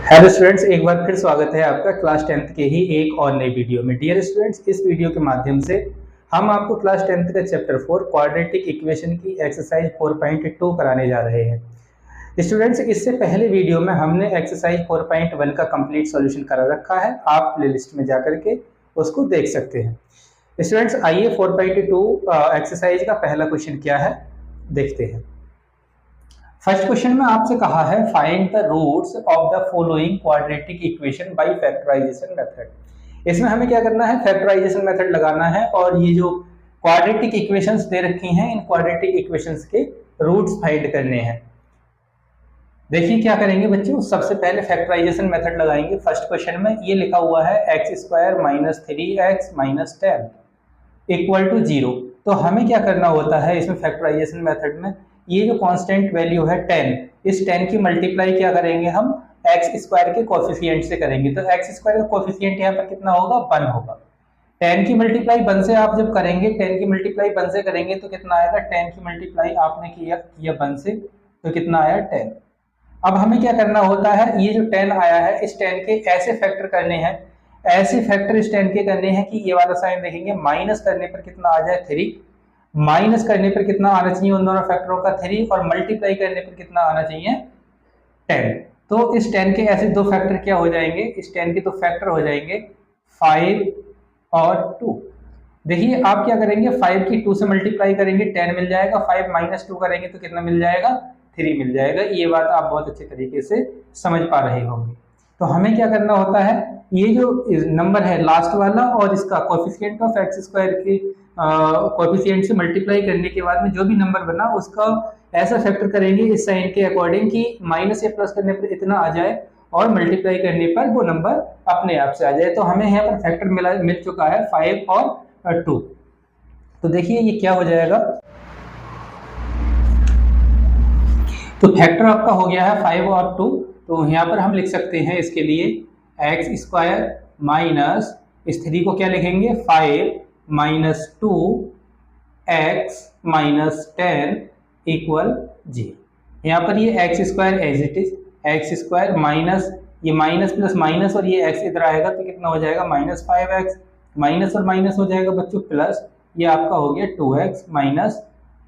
Hello students, एक बार फिर स्वागत है आपका क्लास 10th के ही एक और नई वीडियो में। डियर स्टूडेंट्स, इस वीडियो के माध्यम से हम आपको क्लास 10th का चैप्टर 4 क्वाड्रेटिक इक्वेशन की एक्सरसाइज 4.2 कराने जा रहे हैं। स्टूडेंट्स, इससे पहले वीडियो में हमने एक्सरसाइज 4.1 का कंप्लीट सॉल्यूशन करा रखा है, आप प्लेलिस्ट में जाकर के उसको देख सकते हैं। स्टूडेंट्स, आइए 4.2 एक्सरसाइज का पहला क्वेश्चन क्या है देखते हैं। फर्स्ट क्वेश्चन में आपसे कहा है find the roots of the following quadratic equation by factorisation method. इसमें हमें क्या करना है, फैक्टराइजेशन मेथड लगाना है और ये जो क्वाड्रेटिक इक्वेशंस दे रखी हैं इन क्वाड्रेटिक इक्वेशंस के रूट्स फाइंड करने हैं। देखिए क्या करेंगे बच्चों, सबसे पहले फैक्टराइजेशन मेथड लगाएंगे। फर्स्ट क्वेश्चन में ये लिखा हुआ है x square minus 3x minus 10 equal to 0। तो हमें क्या करना होता है इसमें फैक्टराइजेशन मेथड में, ये जो कांस्टेंट वैल्यू है 10, इस 10 की मल्टीप्लाई क्या करेंगे हम एक्स स्क्वायर के कोफिशिएंट से करेंगे। तो एक्स स्क्वायर का कोफिशिएंट यहाँ पर कितना होगा, 1 होगा। 10 की मल्टीप्लाई 1 से आप जब करेंगे, 10 की मल्टीप्लाई 1 से करेंगे तो कितना आएगा, 10 की मल्टीप्लाई आपने किया 1 से तो कितना आया 10। अब हमें क्या करना होता है, ये जो 10 आया है इस 10 के ऐसे फैक्टर करने हैं, ऐसे फैक्टर इस 10 के करने हैं कि ये वाला साइन देखेंगे, माइनस करने पर कितना आ जाए 3, माइनस करने पर कितना आना चाहिए उन दोनों फैक्टरों का 3 और मल्टीप्लाई करने पर कितना आना चाहिए 10। तो इस 10 के ऐसे दो फैक्टर क्या हो जाएंगे, इस 10 के दो फैक्टर हो जाएंगे 5 और 2। देखिए आप क्या करेंगे, 5 की 2 से मल्टीप्लाई करेंगे 10 मिल जाएगा, 5 माइनस 2 करेंगे तो कितना मिल जाएगा 3 मिल जाएगा। ये बात आप बहुत अच्छे तरीके से समझ पा रहे होंगे। तो हमें क्या करना होता है, ये जो नंबर है लास्ट वाला और इसका कोफिशिएंट ऑफ एक्स स्क्वायर के कोफिशिएंट से मल्टीप्लाई करने के बाद में जो भी नंबर बना उसका ऐसा फैक्टर करेंगे इस साइन के अकॉर्डिंग कि माइनस या प्लस करने पर इतना आ जाए और मल्टीप्लाई करने पर वो नंबर अपने आप से आ जाए। तो हमें यहाँ पर फैक्टर मिल चुका है 5 और 2। तो देखिए ये क्या हो जाएगा, तो फैक्टर आपका हो गया है 5 और 2। तो यहाँ पर हम लिख सकते हैं इसके लिए एक्स स्क्वायर माइनस इस 3 को क्या लिखेंगे 5 माइनस 2 एक्स माइनस 10 इक्वल 0। यहाँ पर ये x square as it is, x square minus ये माइनस प्लस माइनस और ये एक्स इधर आएगा तो कितना हो जाएगा माइनस 5x, माइनस और माइनस हो जाएगा बच्चों प्लस, ये आपका हो गया 2x minus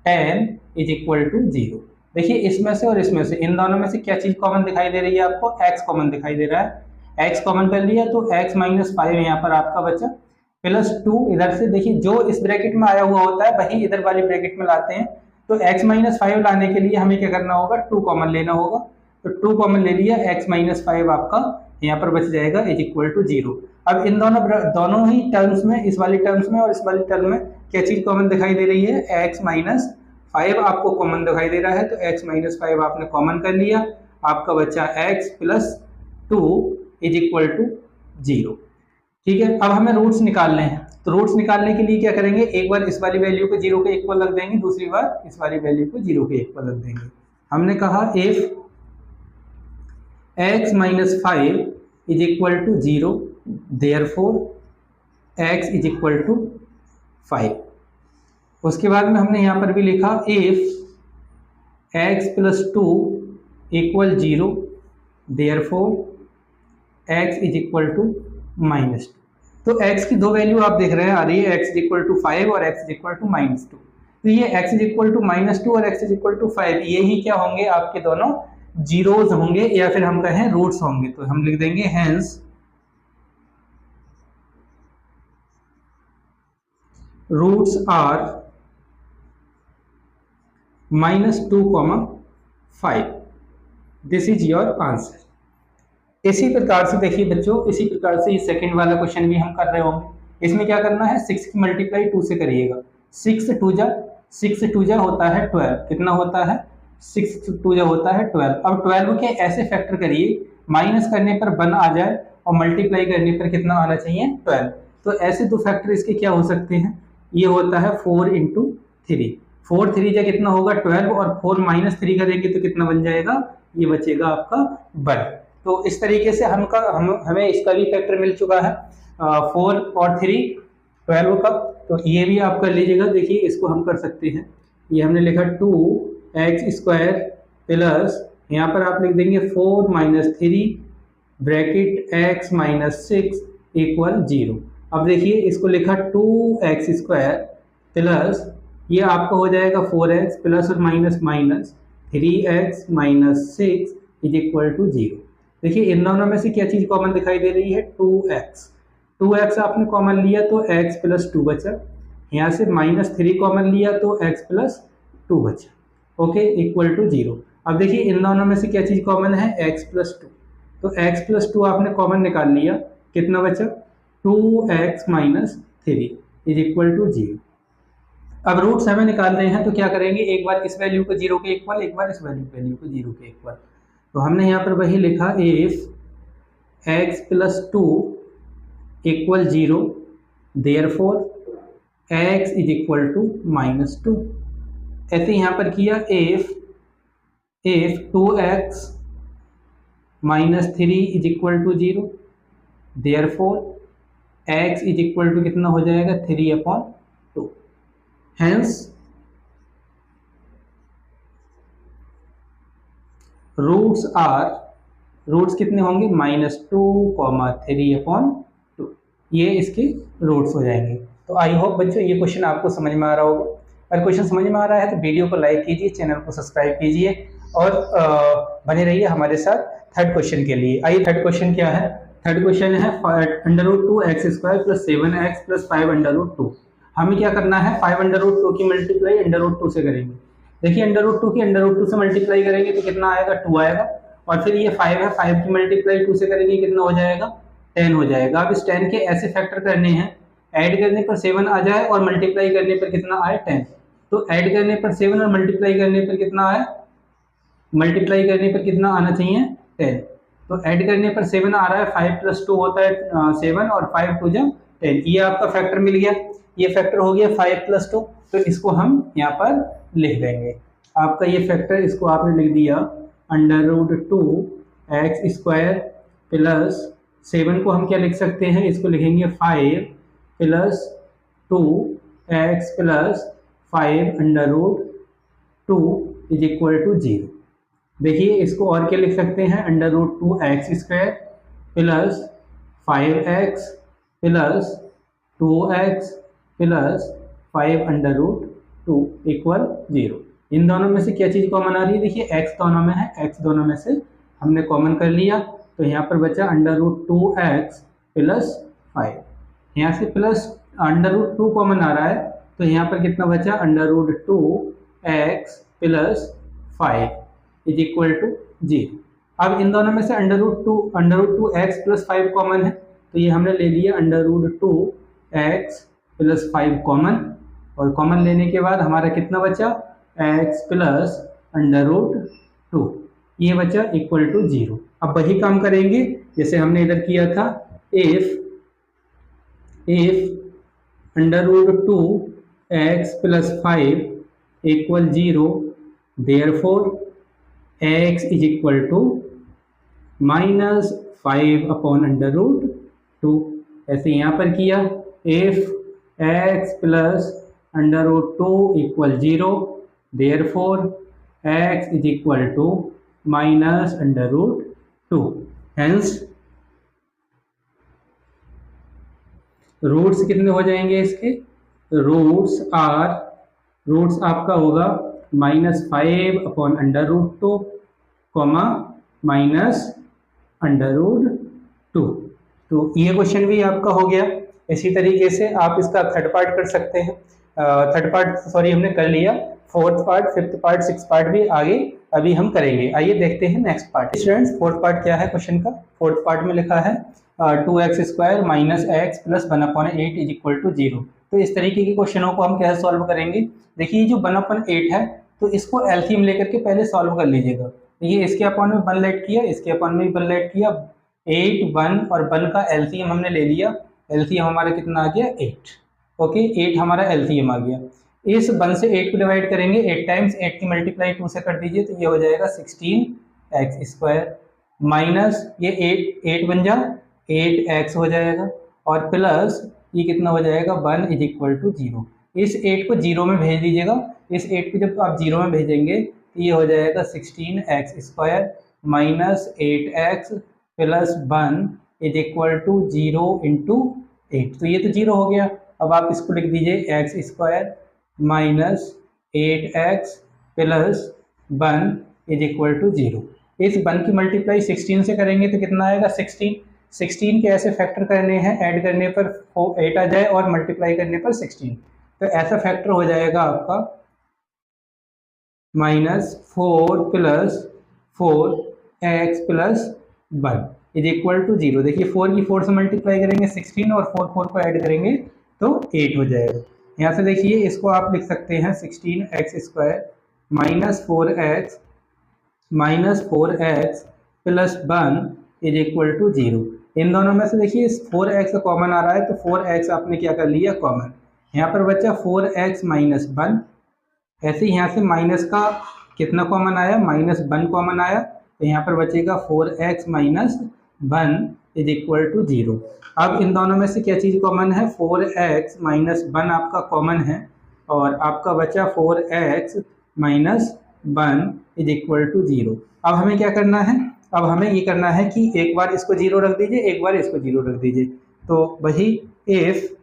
10 is equal to 0। देखिए इसमें से और इसमें से, इन दोनों में से क्या चीज कॉमन दिखाई दे रही है आपको, x कॉमन दिखाई दे रहा है। x कॉमन कर लिया तो x माइनस 5 यहाँ पर आपका बचा प्लस 2, इधर से देखिए जो इस ब्रैकेट में आया हुआ होता है वही इधर वाली ब्रैकेट में लाते हैं। तो x माइनस 5 लाने के लिए हमें क्या करना होगा, 2 कॉमन लेना होगा। तो 2 कॉमन ले लिया, x माइनस 5 आपका यहाँ पर बच जाएगा इज इक्वल टू 0। अब इन दोनों ही टर्म्स में, इस वाली टर्म्स में और इस वाली टर्म में क्या चीज कॉमन दिखाई दे रही है, x माइनस 5 आपको कॉमन दिखाई दे रहा है। तो x माइनस 5 आपने कॉमन कर लिया, आपका बचा x plus 2 is equal to 0। ठीक है, अब हमें रूट्स निकालने हैं। तो रूट्स निकालने के लिए क्या करेंगे, एक बार इस वाली वैल्यू को 0 के इक्वल रख देंगे, दूसरी बार इस वाली वैल्यू को 0 के इक्वल रख देंगे। हमने कहा if x minus 5 is equal to 0 therefore x is equal to 5। उसके बाद में हमने यहाँ पर भी लिखा if x plus 2 equal 0 therefore x is equal to minus 2। तो x की दो वैल्यू आप देख रहे हैं आ रही है, x इज इक्वल टू 5 और x is equal to minus 2। तो ये x is equal to minus 2 और x इज इक्वल टू 5 ये ही क्या होंगे, आपके दोनों जीरोज होंगे या फिर हम कहें रूट्स होंगे। तो हम लिख देंगे hence roots are -2, 5। This is your answer. इसी प्रकार से देखिए बच्चों, इसी प्रकार से ये सेकंड वाला क्वेश्चन भी हम कर रहे होंगे। इसमें क्या करना है, 6 की मल्टीप्लाई 2 से करिएगा। 6 2 जा होता है 12, कितना होता है 6 2 जा होता है 12। अब 12 के ऐसे फैक्टर करिए, माइनस करने पर 1 आ जाए और मल्टीप्लाई करने पर कितना आना चाहिए 12। तो ऐसे दो फैक्टर इसके क्या हो सकते हैं, ये होता है 4 इंटू 3, 4 3 जा कितना होगा 12 और 4 माइनस 3 करेंगे तो कितना बन जाएगा, ये बचेगा आपका 1। तो इस तरीके से हमें इसका भी फैक्टर मिल चुका है 4 और 3 12 का। तो ये भी आप कर लीजिएगा। देखिए इसको हम कर सकते हैं, ये हमने लिखा 2x स्क्वायर प्लस यहाँ पर आप लिख देंगे 4 minus 3 bracket x minus 6 equal 0। अब देखिए इसको लिखा 2x² प्लस ये आपका हो जाएगा 4x प्लस और minus minus 3x minus 6 is equal to 0। देखिए इन दोनों में से क्या चीज़ कॉमन दिखाई दे रही है? 2x आपने कॉमन लिया तो x प्लस 2 बचा, यहाँ से माइनस 3 कॉमन लिया तो x प्लस 2 बचा, ओके, इक्वल टू 0। अब देखिए इन दोनों में से क्या चीज़ कॉमन है? x प्लस 2, तो x प्लस 2 आपने कॉमन निकाल लिया, कितना बचा? 2x minus 3 is equal to 0। अब रूट्स हमें निकालने हैं तो क्या करेंगे? एक बार इस वैल्यू को 0 के इक्वल, एक बार इस वैल्यू को 0 के इक्वल। तो हमने यहाँ पर वही लिखा, if x plus 2 equal 0 therefore x is equal to minus 2। ऐसे यहाँ पर किया, if 2x minus 3 is equal to 0 therefore x is equal to कितना हो जाएगा? 3/2। हेंस रूट्स कितने होंगे? -2, 3/2, ये इसके रूट्स हो जाएंगे। तो आई होप बच्चों ये क्वेश्चन आपको समझ में आ रहा होगा। अगर क्वेश्चन समझ में आ रहा है तो वीडियो को लाइक कीजिए, चैनल को सब्सक्राइब कीजिए और बने रहिए हमारे साथ थर्ड क्वेश्चन के लिए। आइए थर्ड क्वेश्चन क्या है? थर्ड क्वेश्चन है √2x² + 7x + 5√2। हमें क्या करना है? 5√2 की मल्टीप्लाई √2 से करेंगे। देखिए √2 की √2 से मल्टीप्लाई करेंगे तो कितना आएगा? 2 आएगा। और फिर ये 5 है, 5 की मल्टीप्लाई 2 से करेंगे कितना हो जाएगा? 10 हो जाएगा। अब इस 10 के ऐसे फैक्टर करने हैं, ऐड करने पर 7 आ जाए और मल्टीप्लाई करने पर कितना आए? 10। तो ऐड करने पर 7 और मल्टीप्लाई करने पर कितना आए? मल्टीप्लाई करने पर कितना आना चाहिए? 10। तो ऐड करने पर 7 आ रहा है, 5 + 2 होता है 7 और 5 × 2 = 10। ये आपका फैक्टर मिल गया, ये फैक्टर हो गया 5 + 2। तो इसको हम यहाँ पर लिख देंगे। आपका ये फैक्टर, इसको आपने लिख दिया √2x² प्लस 7 को हम क्या लिख सकते हैं? इसको लिखेंगे 5 + 2x plus 5√2 is equal to 0। देखिए इसको और क्या लिख सकते हैं? √2x² plus 5x plus 2x plus 5√2 equal 0। इन दोनों में से क्या चीज़ कॉमन आ रही है? देखिए x दोनों में है, x दोनों में से हमने कॉमन कर लिया, तो यहाँ पर बचा √2x प्लस 5। यहाँ से प्लस √2 कॉमन आ रहा है, तो यहाँ पर कितना बचा? √2x plus 5 is equal to 0। अब इन दोनों में से √2x प्लस 5 कॉमन है, तो ये हमने ले लिया √2x प्लस 5 कॉमन, और कॉमन लेने के बाद हमारा कितना बचा? x प्लस √2, ये बचा इक्वल टू 0। अब वही काम करेंगे जैसे हमने इधर किया था, if √2x plus 5 equal 0 therefore x is equal to -5/√2। ऐसे यहाँ पर किया, if x plus √2 equal 0 therefore x is equal to -√2। Hence roots कितने हो जाएंगे इसके? रूट्स आपका होगा -5/√2, -√2। तो ये क्वेश्चन भी आपका हो गया। इसी तरीके से आप इसका थर्ड पार्ट कर सकते हैं। हमने कर लिया। Fourth part, fifth part, six part भी आगे अभी हम करेंगे। आइए देखते हैं next part. Students fourth part क्या है क्वेश्चन का? फोर्थ पार्ट में लिखा है 2x² - x + 1/8 is equal to 0। तो इस तरीके के क्वेश्चनों को हम कैसे सॉल्व करेंगे? देखिए जो 1/8 है, तो इसको एलसीएम लेकर के पहले सॉल्व कर लीजिएगा। ये इसके अपॉन में 1 लेट किया, इसके अपॉन में 1 लेट किया, 8, 1 और 1 का एलसीएम हमने ले लिया। एलसीएम हमारा कितना आ गया? 8। ओके, 8 हमारा एलसीएम आ गया। इस 1 से 8 को डिवाइड करेंगे, 8 टाइम्स 8 की मल्टीप्लाई 2 से कर दीजिए, तो ये हो जाएगा 16x² माइनस ये 8 बन जा 8x हो जाएगा, और प्लस ये कितना हो जाएगा? 1 इज इक्वल टू 0। इस 8 को 0 में भेज दीजिएगा। इस 8 को जब आप 0 में भेजेंगे तो ये हो जाएगा 16x² minus 8x plus 1 is equal to 0 into 8। तो ये तो 0 हो गया। अब आप इसको लिख दीजिए x square minus 8x plus 1 is equal to 0। इस 1 की मल्टीप्लाई 16 से करेंगे तो कितना आएगा 16। 16 के ऐसे फैक्टर करने हैं, ऐड करने पर 8 आ जाए और मल्टीप्लाई करने पर 16। तो ऐसा फैक्टर हो जाएगा आपका -4 plus 4x plus 1 is equal to 0। देखिए 4 की 4 से मल्टीप्लाई करेंगे 16 और 4 को ऐड करेंगे तो 8 हो जाएगा। यहाँ से देखिए इसको आप लिख सकते हैं 16x square minus 4x plus 1 is equal to 0। इन दोनों में से देखिए 4x का कॉमन आ रहा है तो 4x आपने क्या कर लिया कॉमन। यहाँ पर बचा 4x माइनस 1। ऐसे ही यहाँ से माइनस का कितना कॉमन आया, -1 कॉमन आया, तो यहाँ पर बचेगा 4x minus 1 is equal to 0। अब इन दोनों में से क्या चीज़ कॉमन है, 4x माइनस 1 आपका कॉमन है और आपका बचा 4x minus 1 is equal to 0। अब हमें क्या करना है, अब हमें ये करना है कि एक बार इसको 0 रख दीजिए, एक बार इसको 0 रख दीजिए। तो वही if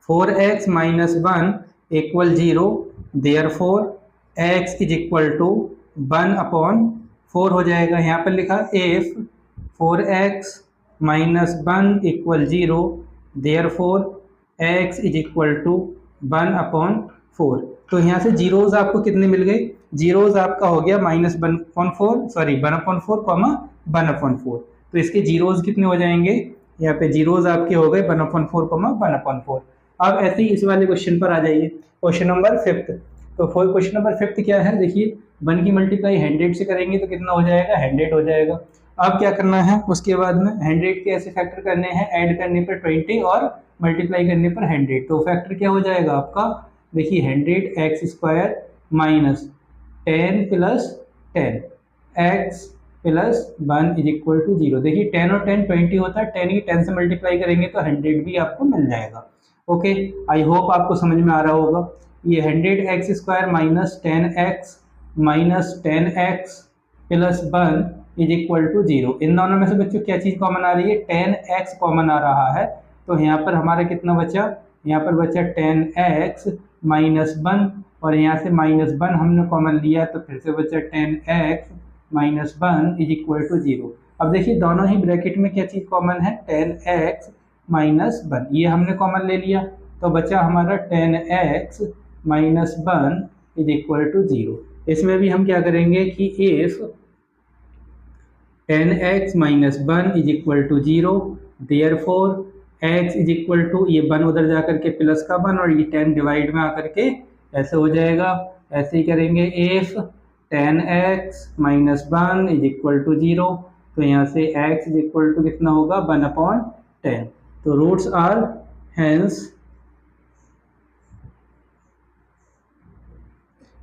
4x minus 1 equal 0 therefore x is equal to 1/4 हो जाएगा। यहाँ पर लिखा if 4x minus 1 equal 0 therefore x is equal to 1/4। तो यहाँ से जीरोज आपको कितने मिल गए, जीरोज आपका हो गया -1/4 कॉमा 1/4। तो इसके जीरोज कितने हो जाएंगे, यहाँ पे जीरोज आपके हो गए 1/4 कॉमा 1/4। अब ऐसे ही इस वाले क्वेश्चन पर आ जाइए, क्वेश्चन नंबर 5। तो क्वेश्चन नंबर 5 क्या है, देखिए 1 की मल्टीप्लाई 100 से करेंगे तो कितना हो जाएगा, 100 हो जाएगा। अब क्या करना है, उसके बाद में 100 के ऐसे फैक्टर करने हैं, ऐड करने पर 20 और मल्टीप्लाई करने पर 100। तो फैक्टर क्या हो जाएगा आपका, देखिए 100x square minus 10 plus 10x plus 1 is equal to 0। देखिए 10 और 10 20 होता है, 10 की 10 से मल्टीप्लाई करेंगे तो 100 भी आपको मिल जाएगा। ओके, आई होप आपको समझ में आ रहा होगा। ये 100x square minus 10x plus 1 is equal to 0। इन दोनों में से बच्चों क्या चीज़ कॉमन आ रही है, 10x कॉमन आ रहा है। तो यहाँ पर हमारा कितना बचा, यहाँ पर बचा 10x माइनस 1 और यहाँ से -1 हमने कॉमन लिया तो फिर से बचा 10x minus 1 is equal to 0। अब देखिए दोनों ही ब्रैकेट में क्या चीज़ कॉमन है, 10x माइनस 1, ये हमने कॉमन ले लिया तो बचा हमारा 10x minus 1 is equal to 0। इसमें भी हम क्या करेंगे कि if 10x minus 1 is equal to 0 therefore x is equal to, ये 1 उधर जा करके प्लस का 1 और ये 10 डिवाइड में आकर के ऐसे हो जाएगा। ऐसे ही करेंगे if 10x minus 1 is equal to 0, तो यहाँ से x इज इक्वल टू कितना होगा 1/10। तो रूट्स आर हेंस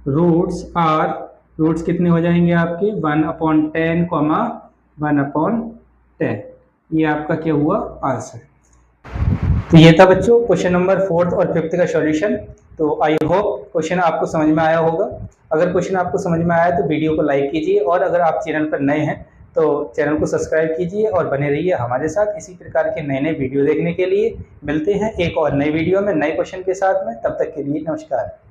रूट्स कितने हो जाएंगे आपके 1/10 कॉमा 1/10। ये आपका क्या हुआ आंसर। तो ये था बच्चों क्वेश्चन नंबर 4 और 5 का सॉल्यूशन। तो आई होप क्वेश्चन आपको समझ में आया होगा। अगर क्वेश्चन आपको समझ में आया तो वीडियो को लाइक कीजिए और अगर आप चैनल पर नए हैं तो चैनल को सब्सक्राइब कीजिए और बने रहिए हमारे साथ। इसी प्रकार के नए नए वीडियो देखने के लिए मिलते हैं एक और नई वीडियो में नए क्वेश्चन के साथ में। तब तक के लिए नमस्कार।